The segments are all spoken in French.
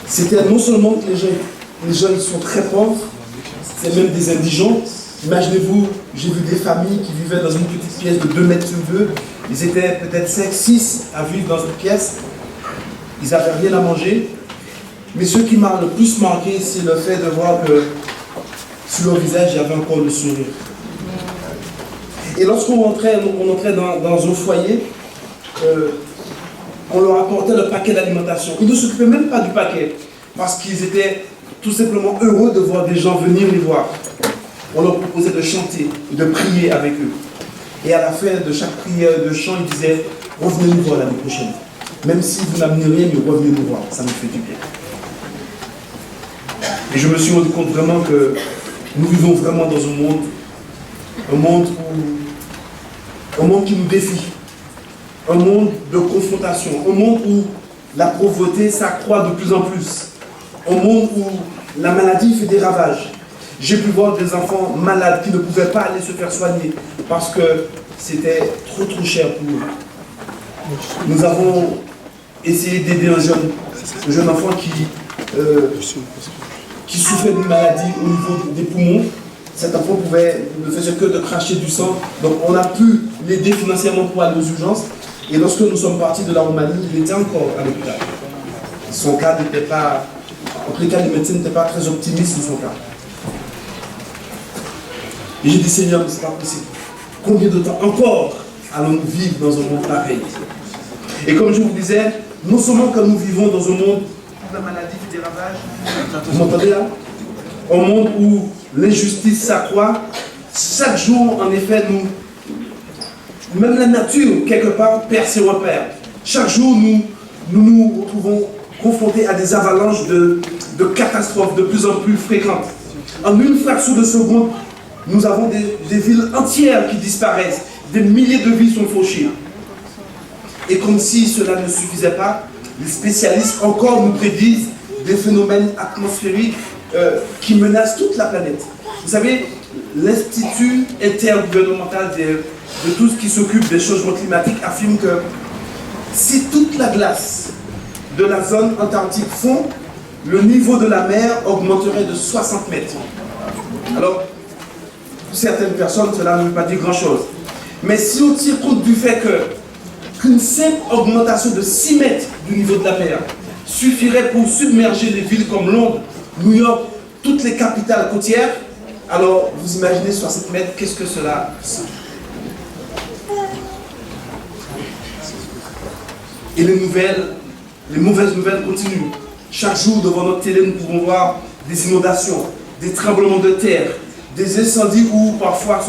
C'était non seulement que les jeunes sont très pauvres, c'est même des indigents. Imaginez-vous, j'ai vu des familles qui vivaient dans une petite pièce de 2 mètres sur 2. Ils étaient peut-être 5, 6 à vivre dans une pièce. Ils n'avaient rien à manger. Mais ce qui m'a le plus marqué, c'est le fait de voir que sur leur visage, il y avait encore le sourire. Et lorsqu'on entrait dans un foyer, on leur apportait le paquet d'alimentation. Ils ne s'occupaient même pas du paquet, parce qu'ils étaient tout simplement heureux de voir des gens venir les voir. On leur proposait de chanter, de prier avec eux. Et à la fin de chaque prière, de chant, ils disaient « Revenez nous voir l'année prochaine. Même si vous n'amenez rien, mais revenez nous voir, ça nous fait du bien. » Et je me suis rendu compte vraiment que nous vivons vraiment dans un monde qui nous défie. Un monde de confrontation, un monde où la pauvreté s'accroît de plus en plus, un monde où la maladie fait des ravages. J'ai pu voir des enfants malades qui ne pouvaient pas aller se faire soigner parce que c'était trop cher pour eux. Nous avons essayé d'aider un jeune enfant qui souffrait d'une maladie au niveau des poumons. Cet enfant ne faisait que de cracher du sang. Donc on a pu l'aider financièrement pour aller aux urgences. Et lorsque nous sommes partis de la Roumanie, il était encore à l'hôpital. Son cas n'était pas... En tout cas, les médecins n'étaient pas très optimistes sur son cas. Et j'ai dit, Seigneur, mais ce n'est pas possible. Combien de temps encore allons-nous vivre dans un monde pareil? Et comme je vous disais, non seulement que nous vivons dans un monde où la maladie fait des ravages, vous m'entendez là? Un monde où l'injustice s'accroît. Chaque jour, en effet, même la nature, quelque part, perd ses repères. Chaque jour, nous retrouvons confrontés à des avalanches de catastrophes de plus en plus fréquentes. En une fraction de seconde, nous avons des villes entières qui disparaissent. Des milliers de vies sont fauchées. Et comme si cela ne suffisait pas, les spécialistes encore nous prédisent des phénomènes atmosphériques qui menacent toute la planète. Vous savez, l'Institut intergouvernemental de tout ce qui s'occupe des changements climatiques affirme que si toute la glace de la zone antarctique fond, le niveau de la mer augmenterait de 60 mètres. Alors, pour certaines personnes, cela ne veut pas dire grand-chose. Mais si on tire compte du fait qu'une simple augmentation de 6 mètres du niveau de la mer suffirait pour submerger les villes comme Londres, New York, toutes les capitales côtières, alors vous imaginez 60 mètres, qu'est-ce que cela sent? Et les mauvaises nouvelles continuent. Chaque jour, devant notre télé, nous pouvons voir des inondations, des tremblements de terre, des incendies où parfois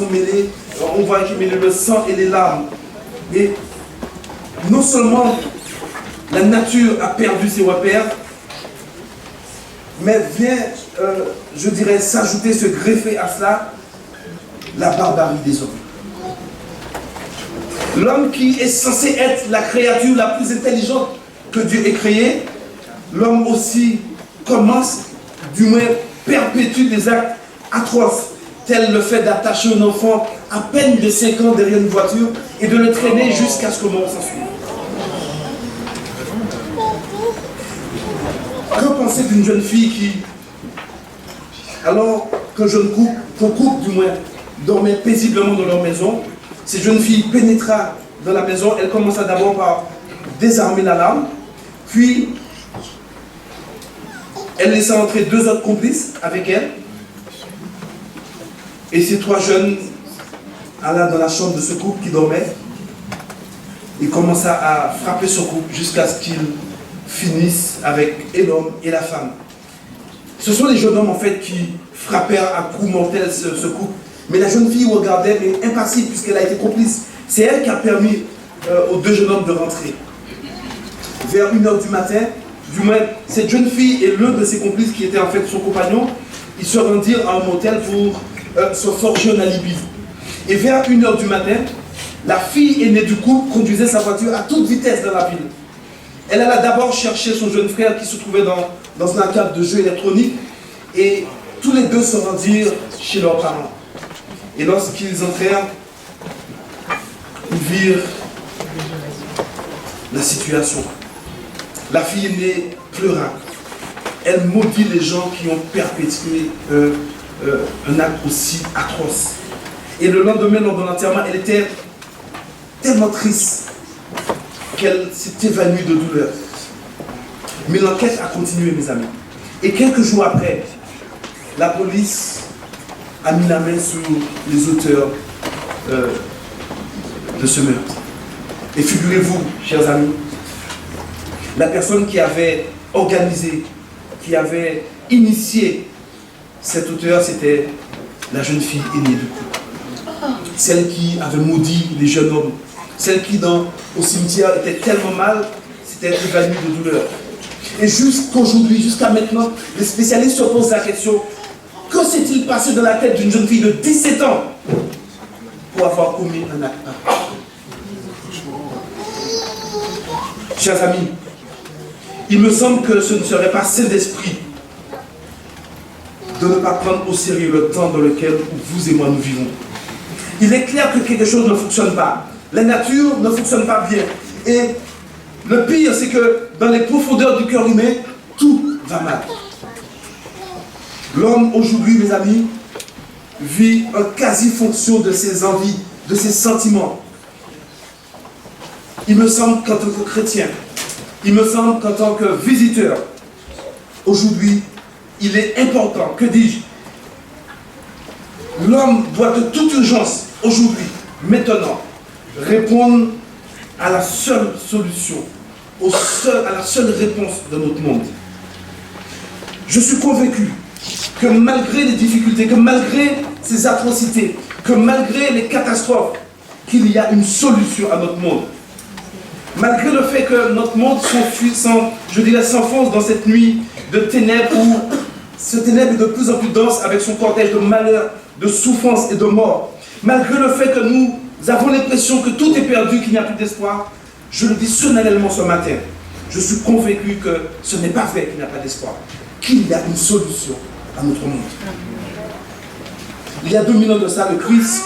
on voit qu'il mêle le sang et les larmes. Et non seulement la nature a perdu ses repères, mais vient, je dirais, s'ajouter, se greffer à cela, la barbarie des hommes. L'homme qui est censé être la créature la plus intelligente que Dieu ait créée, l'homme aussi commence, du moins perpétue des actes atroces, tel le fait d'attacher un enfant à peine de 5 ans derrière une voiture et de le traîner jusqu'à ce que mort s'ensuive. Que penser d'une jeune fille qui, alors qu'un couple du moins, dormait paisiblement dans leur maison, cette jeune fille pénétra dans la maison, elle commença d'abord par désarmer l'alarme, puis elle laissa entrer 2 autres complices avec elle, et ces 3 jeunes alla dans la chambre de ce couple qui dormait, et commença à frapper ce couple jusqu'à ce qu'ils finissent avec et l'homme et la femme. Ce sont les jeunes hommes en fait qui frappèrent à coups mortels ce couple. Mais la jeune fille regardait, mais impassible, puisqu'elle a été complice. C'est elle qui a permis aux 2 jeunes hommes de rentrer. Vers 1h du matin, du moins, cette jeune fille et l'un de ses complices, qui était en fait son compagnon, ils se rendirent à un motel pour se forger un alibi. Et vers 1h du matin, la fille aînée du couple conduisait sa voiture à toute vitesse dans la ville. Elle alla d'abord chercher son jeune frère qui se trouvait dans un cadre de jeu électronique, et tous les 2 se rendirent chez leurs parents. Et lorsqu'ils entrèrent, ils virent la situation. La fille aînée pleura. Elle maudit les gens qui ont perpétré un acte aussi atroce. Et le lendemain, lors de l'enterrement, elle était tellement triste qu'elle s'est évanouie de douleur. Mais l'enquête a continué, mes amis. Et quelques jours après, la police a mis la main sur les auteurs de ce meurtre. Et figurez-vous, chers amis, la personne qui avait organisé, qui avait initié cet auteur, c'était la jeune fille aînée du couple. Celle qui avait maudit les jeunes hommes. Celle qui, au cimetière, était tellement mal, s'était évanouie de douleur. Et jusqu'aujourd'hui, jusqu'à maintenant, les spécialistes se posent la question, que s'est-il passé dans la tête d'une jeune fille de 17 ans pour avoir commis un acte pareil? Chers amis, il me semble que ce ne serait pas sain d'esprit de ne pas prendre au sérieux le temps dans lequel vous et moi nous vivons. Il est clair que quelque chose ne fonctionne pas. La nature ne fonctionne pas bien. Et le pire, c'est que dans les profondeurs du cœur humain, tout va mal. L'homme, aujourd'hui, mes amis, vit en quasi-fonction de ses envies, de ses sentiments. Il me semble qu'en tant que chrétien, il me semble qu'en tant que visiteur, aujourd'hui, il est important, que dis-je, l'homme doit de toute urgence, aujourd'hui, maintenant, répondre à la seule solution, à la seule réponse de notre monde. Je suis convaincu que malgré les difficultés, que malgré ces atrocités, que malgré les catastrophes, qu'il y a une solution à notre monde. Malgré le fait que notre monde s'enfonce dans cette nuit de ténèbres où ce ténèbre est de plus en plus dense avec son cortège de malheur, de souffrance et de mort. Malgré le fait que nous avons l'impression que tout est perdu, qu'il n'y a plus d'espoir, je le dis solennellement ce matin, je suis convaincu que ce n'est pas vrai qu'il n'y a pas d'espoir, qu'il y a une solution à notre monde. Il y a 2000 ans de ça, le Christ,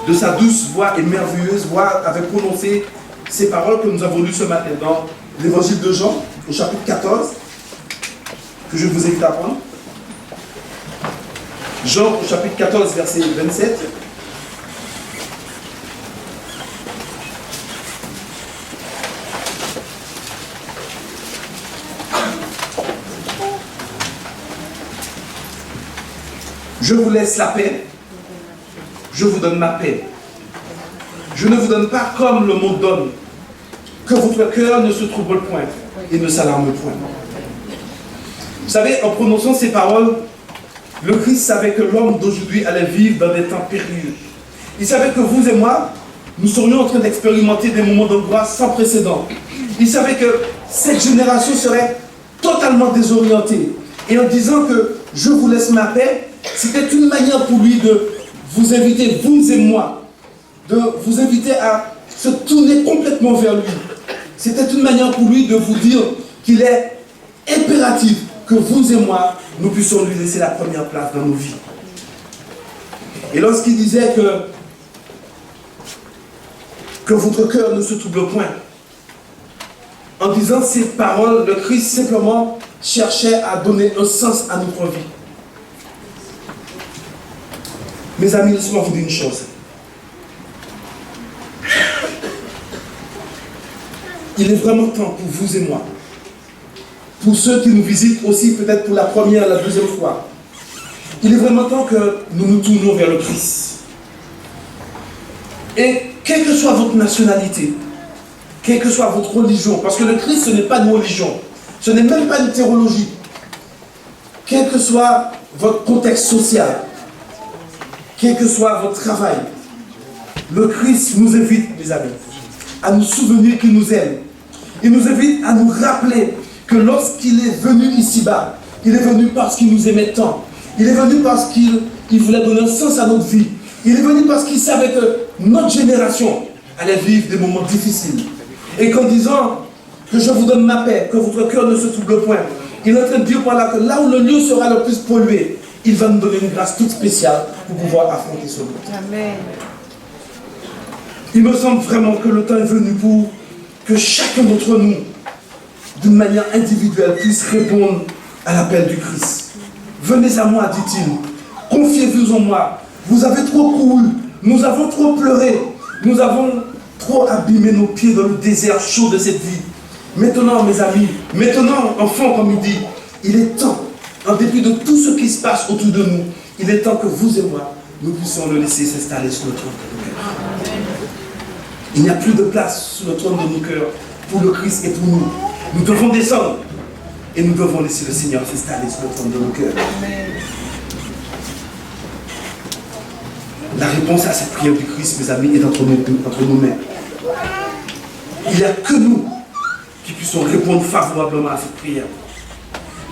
de sa douce voix et merveilleuse voix, avait prononcé ces paroles que nous avons lues ce matin dans l'évangile de Jean, au chapitre 14, que je vous invite à prendre. Jean, au chapitre 14, verset 27. Je vous laisse la paix, je vous donne ma paix. Je ne vous donne pas comme le monde donne, que votre cœur ne se trouble point et ne s'alarme point. Vous savez, en prononçant ces paroles, le Christ savait que l'homme d'aujourd'hui allait vivre dans des temps périlleux. Il savait que vous et moi, nous serions en train d'expérimenter des moments d'angoisse sans précédent. Il savait que cette génération serait totalement désorientée. Et en disant que je vous laisse ma paix, c'était une manière pour lui de vous inviter, vous et moi, de vous inviter à se tourner complètement vers lui. C'était une manière pour lui de vous dire qu'il est impératif que vous et moi, nous puissions lui laisser la première place dans nos vies. Et lorsqu'il disait que votre cœur ne se trouble point, en disant ces paroles, le Christ simplement cherchait à donner un sens à notre vie. Mes amis, laissez-moi vous dire une chose. Il est vraiment temps pour vous et moi, pour ceux qui nous visitent aussi peut-être pour la première, la deuxième fois, il est vraiment temps que nous nous tournions vers le Christ. Et quelle que soit votre nationalité, quelle que soit votre religion, parce que le Christ, ce n'est pas une religion, ce n'est même pas une théologie, quel que soit votre contexte social, quel que soit votre travail, le Christ nous invite, mes amis, à nous souvenir qu'il nous aime. Il nous invite à nous rappeler que lorsqu'il est venu ici-bas, il est venu parce qu'il nous aimait tant. Il est venu parce qu'il voulait donner un sens à notre vie. Il est venu parce qu'il savait que notre génération allait vivre des moments difficiles. Et qu'en disant que je vous donne ma paix, que votre cœur ne se trouble point, il est en train de dire par là que là où le lieu sera le plus pollué, il va nous donner une grâce toute spéciale pour pouvoir affronter ce monde. Amen. Il me semble vraiment que le temps est venu pour que chacun d'entre nous, d'une manière individuelle, puisse répondre à l'appel du Christ. Venez à moi, dit-il. Confiez-vous en moi. Vous avez trop couru. Nous avons trop pleuré. Nous avons trop abîmé nos pieds dans le désert chaud de cette vie. Maintenant, mes amis, maintenant, enfants, comme il dit, il est temps, en dépit de tout ce qui se passe autour de nous, il est temps que vous et moi, nous puissions le laisser s'installer sur le trône de nos cœurs. Il n'y a plus de place sur le trône de nos cœurs pour le Christ et pour nous. Nous devons descendre et nous devons laisser le Seigneur s'installer sur le trône de nos cœurs. La réponse à cette prière du Christ, mes amis, est entre nos mains. Il n'y a que nous qui puissions répondre favorablement à cette prière.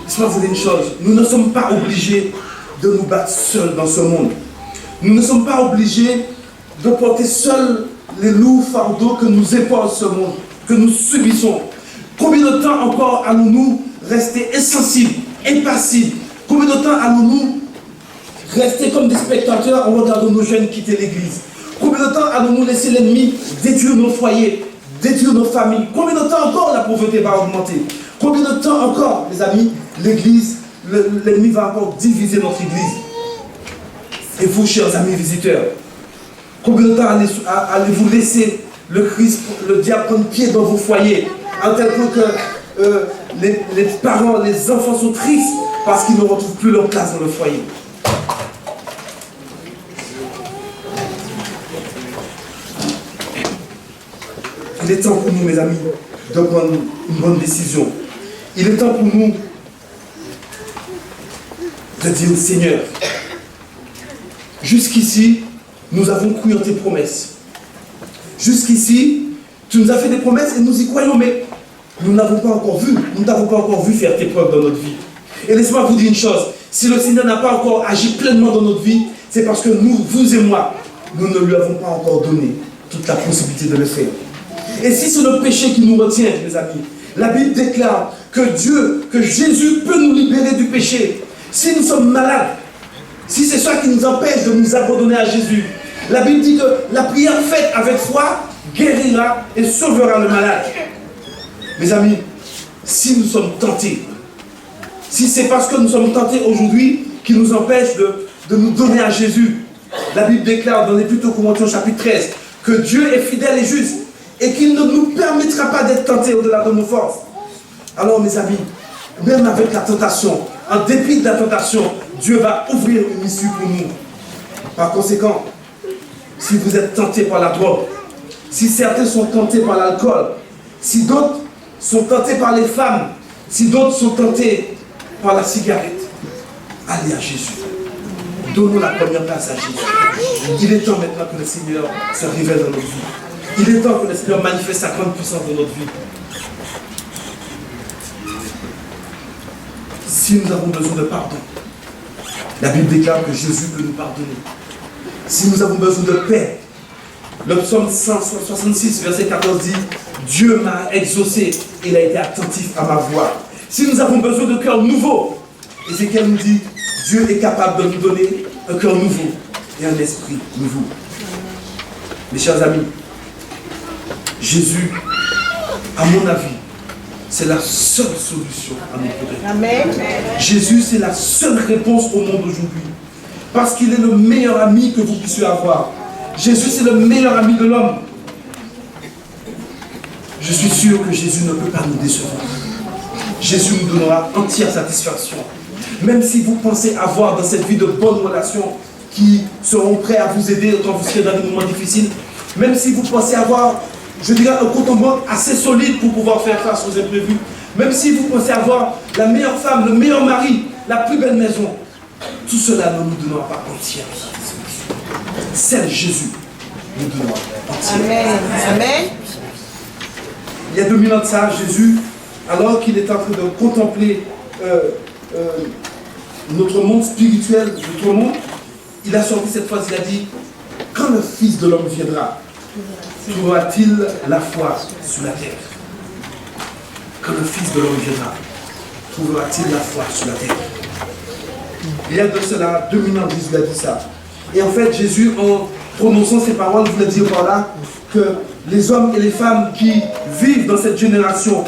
Laissez-moi vous dire une chose, nous ne sommes pas obligés de nous battre seuls dans ce monde. Nous ne sommes pas obligés de porter seuls les lourds fardeaux que nous impose ce monde, que nous subissons. Combien de temps encore allons-nous rester insensibles, impassibles? Combien de temps allons-nous rester comme des spectateurs en regardant nos jeunes quitter l'église? Combien de temps allons-nous laisser l'ennemi détruire nos foyers, détruire nos familles? Combien de temps encore la pauvreté va augmenter? Combien de temps encore, mes amis, l'église, l'ennemi va encore diviser notre église? Et vous, chers amis visiteurs, combien de temps allez-vous laisser le Christ, le diable prendre pied dans vos foyers, en tel point que les parents, les enfants sont tristes parce qu'ils ne retrouvent plus leur place dans le foyer? Il est temps pour nous, mes amis, de prendre une bonne décision. Il est temps pour nous de dire au Seigneur, jusqu'ici, nous avons cru en tes promesses. Jusqu'ici, tu nous as fait des promesses et nous y croyons, mais nous n'avons pas encore vu. Nous n'avons pas encore vu faire tes preuves dans notre vie. Et laissez-moi vous dire une chose, si le Seigneur n'a pas encore agi pleinement dans notre vie, c'est parce que nous, vous et moi, nous ne lui avons pas encore donné toute la possibilité de le faire. Et si c'est le péché qui nous retient, mes amis, la Bible déclare que Dieu, que Jésus peut nous libérer du péché. Si nous sommes malades, si c'est ça qui nous empêche de nous abandonner à Jésus, la Bible dit que la prière faite avec foi guérira et sauvera le malade. Mes amis, si nous sommes tentés, si c'est parce que nous sommes tentés aujourd'hui qui nous empêche de nous donner à Jésus, la Bible déclare dans l'Épître aux Corinthiens chapitre 13 que Dieu est fidèle et juste et qu'il ne nous permettra pas d'être tentés au-delà de nos forces. Alors mes amis, même avec la tentation, en dépit de la tentation, Dieu va ouvrir une issue pour nous. Par conséquent, si vous êtes tentés par la drogue, si certains sont tentés par l'alcool, si d'autres sont tentés par les femmes, si d'autres sont tentés par la cigarette, allez à Jésus. Donnons la première place à Jésus. Il est temps maintenant que le Seigneur se révèle dans notre vie. Il est temps que le Seigneur manifeste sa grande puissance dans notre vie. Si nous avons besoin de pardon, la Bible déclare que Jésus peut nous pardonner. Si nous avons besoin de paix, le psaume 166, verset 14 dit « Dieu m'a exaucé, il a été attentif à ma voix. » Si nous avons besoin de cœur nouveau, Ézéchiel nous dit « Dieu est capable de nous donner un cœur nouveau et un esprit nouveau. » Mes chers amis, Jésus, à mon avis, c'est la seule solution à nos problèmes. Amen. Jésus, c'est la seule réponse au monde aujourd'hui. Parce qu'il est le meilleur ami que vous puissiez avoir. Jésus, c'est le meilleur ami de l'homme. Je suis sûr que Jésus ne peut pas nous décevoir. Jésus nous donnera entière satisfaction. Même si vous pensez avoir dans cette vie de bonnes relations qui seront prêts à vous aider quand vous serez dans des moments difficiles, même si vous pensez avoir, je dirais, un compte en banque assez solide pour pouvoir faire face aux imprévus, même si vous pensez avoir la meilleure femme, le meilleur mari, la plus belle maison, tout cela ne nous donnera pas entière. Seul Jésus nous donnera entière. Amen. Amen. Il y a 2000 ans de ça, Jésus, alors qu'il est en train de contempler notre monde spirituel, notre monde, il a sorti cette phrase, il a dit « Quand le Fils de l'homme viendra, trouvera-t-il la foi sur la terre ?» Quand le Fils de l'homme viendra, trouvera-t-il la foi sur la terre? Il y a de cela 2000 ans, Jésus a dit ça. Et en fait, Jésus, en prononçant ces paroles, voulait dire par là que les hommes et les femmes qui vivent dans cette génération,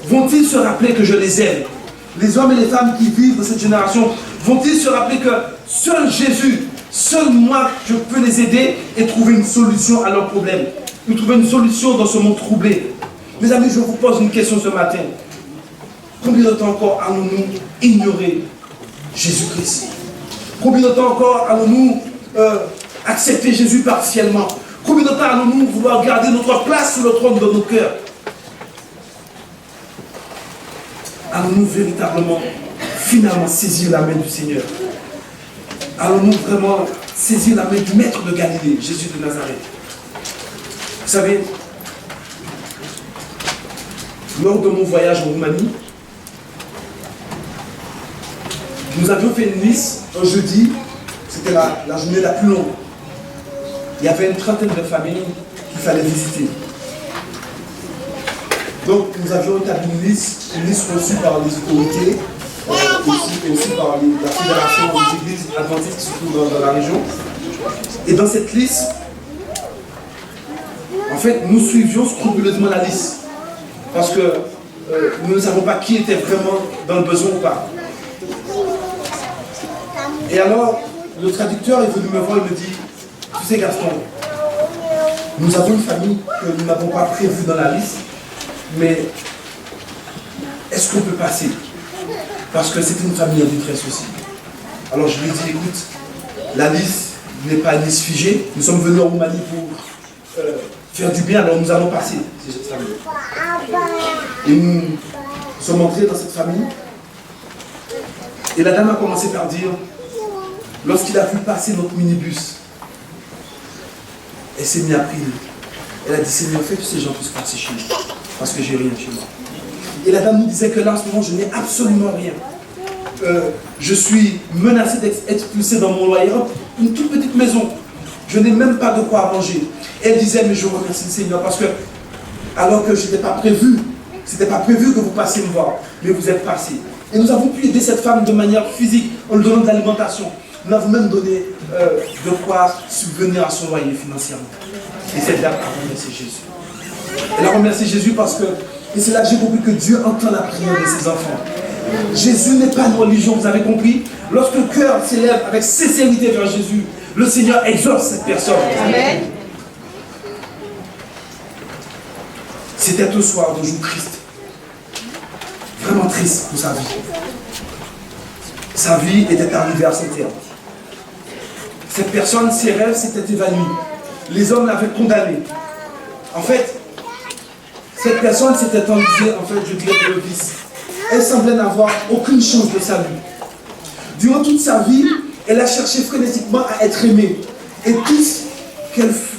vont-ils se rappeler que je les aime? Les hommes et les femmes qui vivent dans cette génération, vont-ils se rappeler que seul Jésus, seul moi, je peux les aider et trouver une solution à leurs problèmes, et trouver une solution dans ce monde troublé? Mes amis, je vous pose une question ce matin. Combien de temps encore allons-nous ignorer Jésus-Christ? Combien de temps encore allons-nous accepter Jésus partiellement? Combien de temps allons-nous vouloir garder notre place sur le trône de nos cœurs? Allons-nous véritablement, finalement, saisir la main du Seigneur? Allons-nous vraiment saisir la main du Maître de Galilée, Jésus de Nazareth? Vous savez, lors de mon voyage en Roumanie, nous avions fait une liste un jeudi, c'était la journée la plus longue. Il y avait une trentaine de familles qu'il fallait visiter. Donc nous avions établi une liste reçue par les autorités, aussi par la fédération des églises adventistes qui se trouvent dans la région. Et dans cette liste, en fait, nous suivions scrupuleusement la liste. Parce que nous ne savons pas qui était vraiment dans le besoin ou pas. Et alors, le traducteur est venu me voir et me dit, tu sais Gaston, nous avons une famille que nous n'avons pas prévue dans la liste, mais est-ce qu'on peut passer? Parce que c'est une famille en détresse aussi. Alors je lui ai dit, écoute, la liste n'est pas une liste figée, nous sommes venus en Roumanie pour faire du bien, alors nous allons passer cette famille. Et nous sommes entrés dans cette famille, et la dame a commencé par dire, lorsqu'il a vu passer notre minibus, elle s'est mise à prier. Elle a dit, Seigneur, fais que ces gens puissent passer chez nous, parce que j'ai rien chez moi. Et la dame nous disait que là, en ce moment, je n'ai absolument rien. Je suis menacé d'être expulsé dans mon loyer, une toute petite maison. Je n'ai même pas de quoi manger. Et elle disait, mais je remercie le Seigneur, parce que, alors que ce n'était pas prévu, que vous passiez me voir, mais vous êtes passé. Et nous avons pu aider cette femme de manière physique, en lui donnant de l'alimentation. Nous avons même donné de quoi subvenir à son loyer financièrement. Et cette dame a remercié Jésus. Elle a remercié Jésus parce que, et c'est là que j'ai compris que Dieu entend la prière de ses enfants. Jésus n'est pas une religion, vous avez compris? Lorsque le cœur s'élève avec sincérité vers Jésus, le Seigneur exauce cette personne. Amen. C'était un soir de jour triste. Vraiment triste pour sa vie. Sa vie était arrivée à son terme. Cette personne, ses rêves s'étaient évanouis. Les hommes l'avaient condamné. En fait, cette personne s'était enlisée, je dirais, de le vice. Elle semblait n'avoir aucune chance de salut. Durant toute sa vie, elle a cherché frénétiquement à être aimée. Et tout ce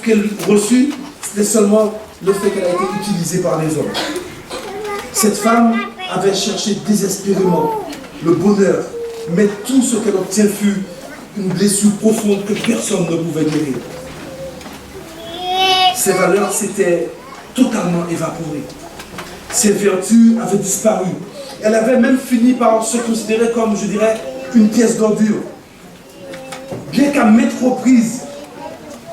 qu'elle reçut, c'était seulement le fait qu'elle a été utilisée par les hommes. Cette femme avait cherché désespérément le bonheur, mais tout ce qu'elle obtient fut une blessure profonde que personne ne pouvait guérir. Ses valeurs s'étaient totalement évaporées. Ses vertus avaient disparu. Elle avait même fini par se considérer comme, je dirais, une pièce d'ordure. Bien qu'à maintes reprises,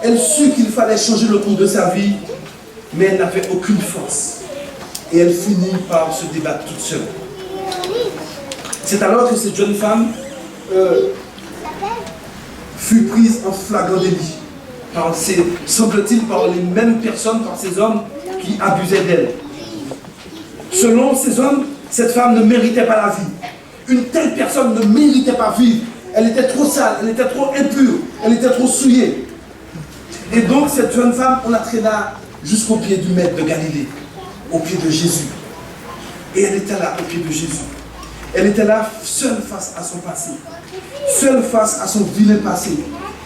elle sut qu'il fallait changer le cours de sa vie, mais elle n'avait aucune force. Et elle finit par se débattre toute seule. C'est alors que cette jeune femme fut prise en flagrant délit. Semble-t-il par les mêmes personnes, par ces hommes qui abusaient d'elle. Selon ces hommes, cette femme ne méritait pas la vie. Une telle personne ne méritait pas vivre. Elle était trop sale, elle était trop impure, elle était trop souillée. Et donc cette jeune femme, on la traîna jusqu'au pied du Maître de Galilée, au pied de Jésus. Et elle était là, au pied de Jésus. Elle était là, seule face à son passé, seule face à son vilain passé.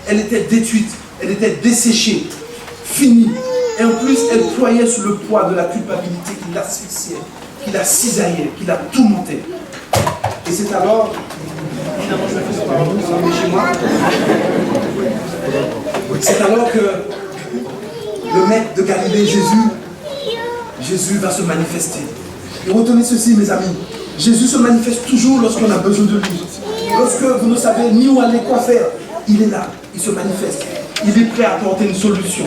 Elle était détruite, elle était desséchée, finie. Et en plus, elle ployait sous le poids de la culpabilité qui l'asphyxiait, qui la cisaillait, qui la tourmentait. Et c'est alors, évidemment, je vais faire ça par chez moi. C'est alors que le Maître de Galilée, Jésus va se manifester. Et retenez ceci, mes amis. Jésus se manifeste toujours lorsqu'on a besoin de lui. Lorsque vous ne savez ni où aller, quoi faire, il est là, il se manifeste. Il est prêt à apporter une solution.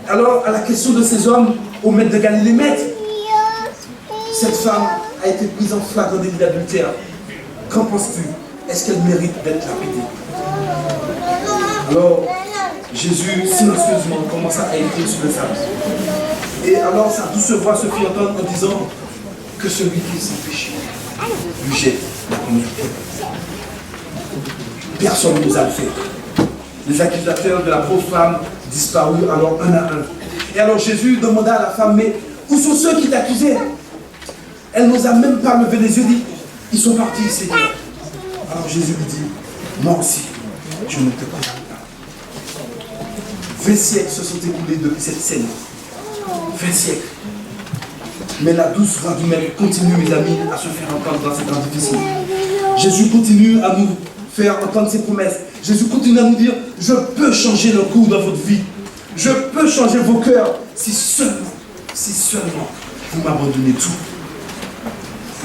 Alors, à la question de ces hommes au maître de Galilée, maître, cette femme a été prise en flagrant délit d'adultère. Qu'en penses-tu? Est-ce qu'elle mérite d'être lapidée? Alors, Jésus, silencieusement, commença à écrire sur le sable. Et alors, sa douce voix se fit entendre en disant que celui qui est sans péché lui jette la première pierre. Personne ne nous a le fait. Les accusateurs de la pauvre femme disparurent alors un à un. Et alors Jésus demanda à la femme, mais où sont ceux qui t'accusaient? Elle n'osa même pas lever les yeux, dit, ils sont partis, Seigneur. Alors Jésus lui dit, moi aussi, je ne te condamne pas. 20 siècles se sont écoulés depuis cette scène. 20 siècles. Mais la douce voix du Maître continue, mes amis, à se faire entendre dans ces temps difficiles. Jésus continue à nous faire entendre ses promesses. Jésus continue à nous dire, je peux changer le cours dans votre vie. Je peux changer vos cœurs si seulement vous m'abandonnez tout.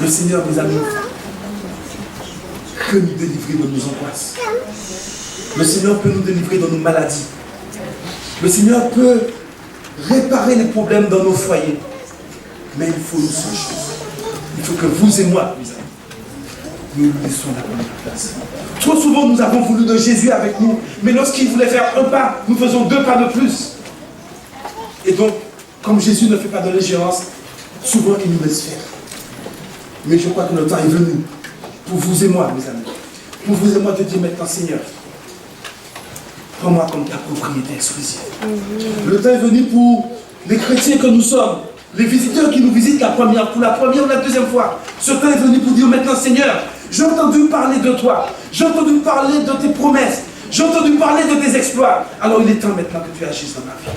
Le Seigneur, mes amis, peut nous délivrer de nos angoisses. Le Seigneur peut nous délivrer de nos maladies. Le Seigneur peut réparer les problèmes dans nos foyers. Mais il faut une seule chose. Il faut que vous et moi, mes amis, nous lui laissons la première place. Trop souvent, nous avons voulu de Jésus avec nous, mais lorsqu'il voulait faire un pas, nous faisons 2 pas de plus. Et donc, comme Jésus ne fait pas de l'ingérence, souvent il nous laisse faire. Mais je crois que le temps est venu pour vous et moi, mes amis, pour vous et moi de dire maintenant, Seigneur, prends-moi comme ta propriété exclusive. Le temps est venu pour les chrétiens que nous sommes, les visiteurs qui nous visitent pour la première ou la deuxième fois. Ce temps est venu pour dire maintenant, Seigneur, j'ai entendu parler de toi, j'ai entendu parler de tes promesses, j'ai entendu parler de tes exploits. Alors il est temps maintenant que tu agisses dans ma vie.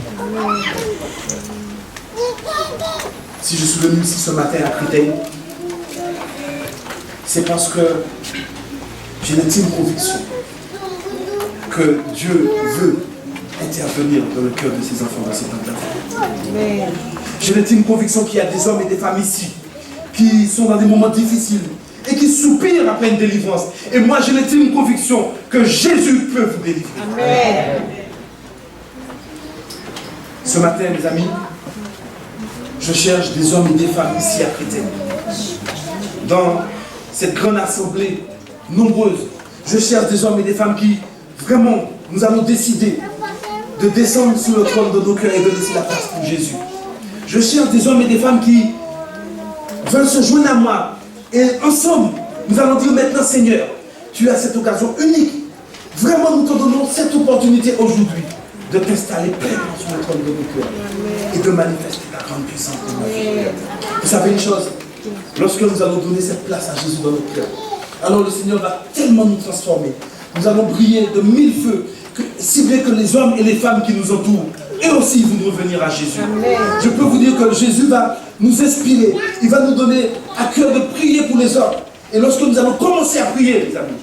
Si je suis venu ici ce matin à Créteil, c'est parce que j'ai l'intime conviction que Dieu veut intervenir dans le cœur de ses enfants dans ces temps de. J'ai l'intime conviction qu'il y a des hommes et des femmes ici qui sont dans des moments difficiles et qui soupirent après une délivrance. Et moi, j'ai l'intime conviction que Jésus peut vous délivrer. Amen. Ce matin, mes amis, je cherche des hommes et des femmes ici à Créteil. Dans cette grande assemblée nombreuse, je cherche des hommes et des femmes qui, vraiment, nous allons décider de descendre sur le trône de nos cœurs et de laisser la place pour Jésus. Je cherche des hommes et des femmes qui veulent se joindre à moi. Et ensemble, nous allons dire maintenant, Seigneur, tu as cette occasion unique. Vraiment, nous te donnons cette opportunité aujourd'hui de t'installer pleinement sur le trône de nos cœurs et de manifester la grande puissance de notre vie. Vous savez une chose, lorsque nous allons donner cette place à Jésus dans notre cœur, alors le Seigneur va tellement nous transformer. Nous allons briller de 1000 feux, si bien que les hommes et les femmes qui nous entourent, eux aussi vont revenir à Jésus. Amen. Je peux vous dire que Jésus va nous inspirer. Il va nous donner à cœur de prier pour les hommes. Et lorsque nous allons commencer à prier, les amis,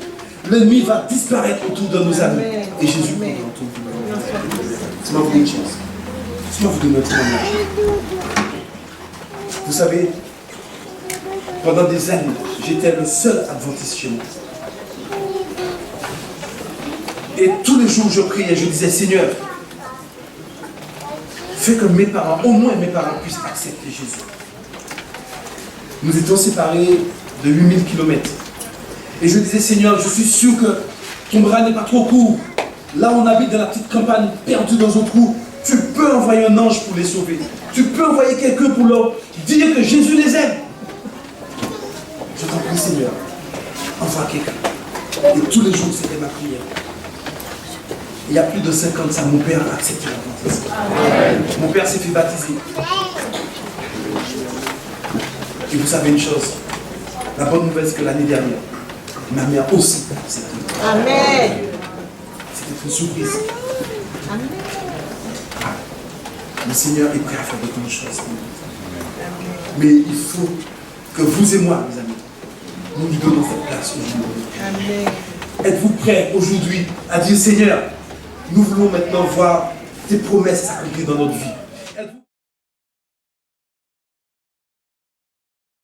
l'ennemi va disparaître autour de nos amis. Et Jésus prendra autour de nous. C'est moi vous donner une chance. C'est moi vous donner un témoignage. Vous savez, pendant des années, j'étais le seul adventiste chez moi. Et tous les jours, je priais, je disais, Seigneur, fais que mes parents, au moins mes parents, puissent accepter Jésus. Nous étions séparés de 8000 km. Et je disais, Seigneur, je suis sûr que ton bras n'est pas trop court. Là, on habite dans la petite campagne, perdue dans un trou. Tu peux envoyer un ange pour les sauver. Tu peux envoyer quelqu'un pour leur dire que Jésus les aime. Je t'en prie, Seigneur, envoie quelqu'un. Et tous les jours, c'était ma prière. Il y a plus de 50 ans, mon père a accepté la baptise. Mon père s'est fait baptiser. Et vous savez une chose, la bonne nouvelle, c'est que l'année dernière, ma mère aussi a accepté. Amen. C'était une surprise. Amen. Le Seigneur est prêt à faire de grandes choses. Mais il faut que vous et moi, mes amis, nous lui donnons cette place aujourd'hui. Êtes-vous prêts aujourd'hui à dire, Seigneur, nous voulons maintenant voir tes promesses s'accomplir dans notre vie.